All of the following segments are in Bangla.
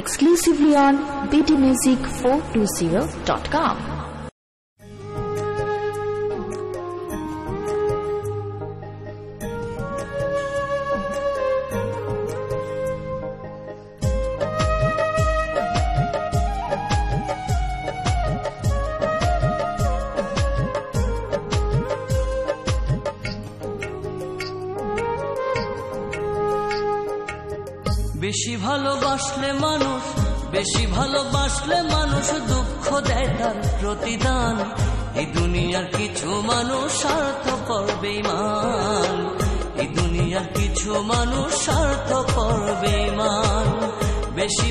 exclusively on btmusic420.com. বেশি ভালোবাসলে মানুষ দুঃখ দেয় তার প্রতিদান। এই দুনিয়ার কিছু মানুষ স্বার্থপর বেঈমান, এই দুনিয়ার কিছু মানুষ স্বার্থপর বেঈমান। বেশি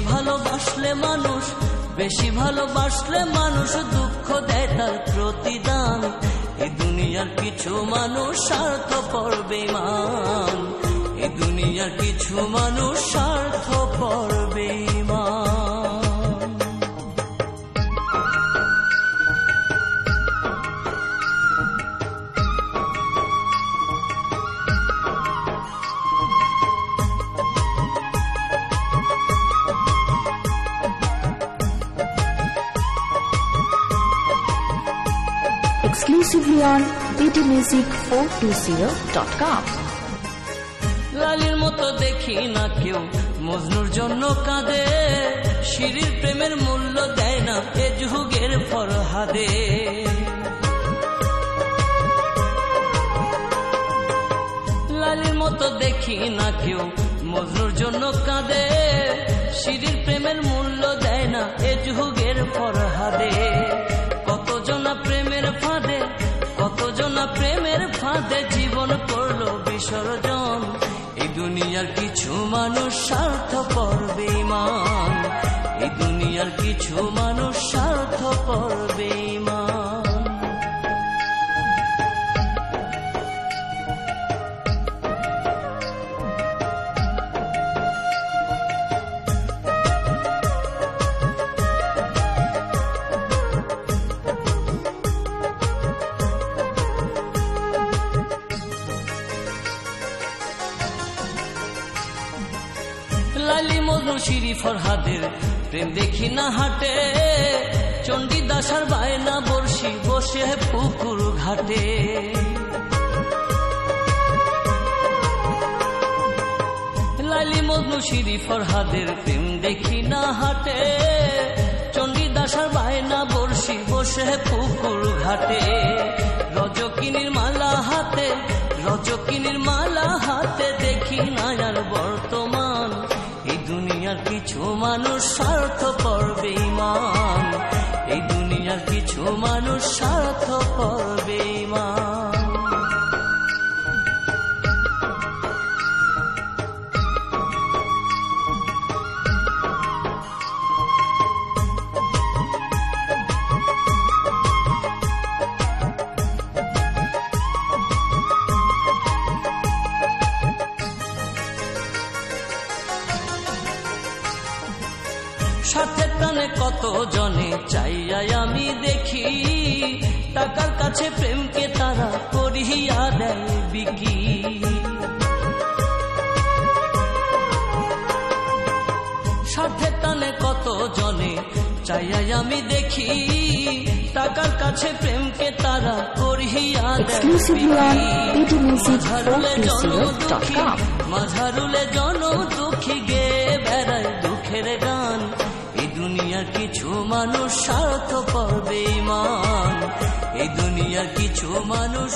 ভালোবাসলে মানুষ দুঃখ দেয় তার প্রতিদান। এই দুনিয়ার কিছু মানুষ স্বার্থপর বেঈমান, এই দুনিয়ার কিছু মানুষ স্বার্থপর বেঈমান। Exclusively on btmusic420.com. লালির মতো দেখি না কেউ মজনুর জন্য কাঁদে, শিরির প্রেমের মূল্য দেয় না এ যুগের ফরহাদে। লালির মতো দেখি না কেউ মজনুর জন্য কাঁদে, শিরির প্রেমের মূল্য দেয় না এ যুগের ফরহাদে। কতজনা প্রেমের ফাঁদে জীবন করলো বিসর্জন। এই দুনিয়ার কিছু মানুষ স্বার্থপর বেঈমান, এই দুনিয়ার কিছু মানুষ স্বার্থপর বেঈমান। লালি মজনু শিরি ফরহাদের প্রেম দেখি না হাটে, চণ্ডীদাসার বায়না বর্ষি বসে পুকুর ঘাটে। লালি মজনু শিরি ফরহাদের প্রেম দেখি না হাটে, চণ্ডীদাসার বায়না বর্ষি বসে পুকুর ঘাটে। রজকিনীর মালা হাতে দেখি না আর বর্তমান। এই দুনিয়ার কিছু মানুষ স্বার্থপর বেঈমান, এই দুনিয়ার কিছু মানুষ স্বার্থপর বেঈমান। স্বার্থের টানে কত জনে চাইয়াই আমি দেখি, টাকার কাছে প্রেমকে তারা করিয়া দেয় বিকি। স্বার্থের টানে কত জনে চাইয়াই আমি দেখি, টাকার কাছে প্রেমকে তারা করিয়া দেয় বিকি। মাঝারুলে জনম দুঃখী গে বেড়ায় দুঃখের গান। এই দুনিয়ার কিছু মানুষ স্বার্থপর বেঈমান, এই দুনিয়ার কিছু মানুষ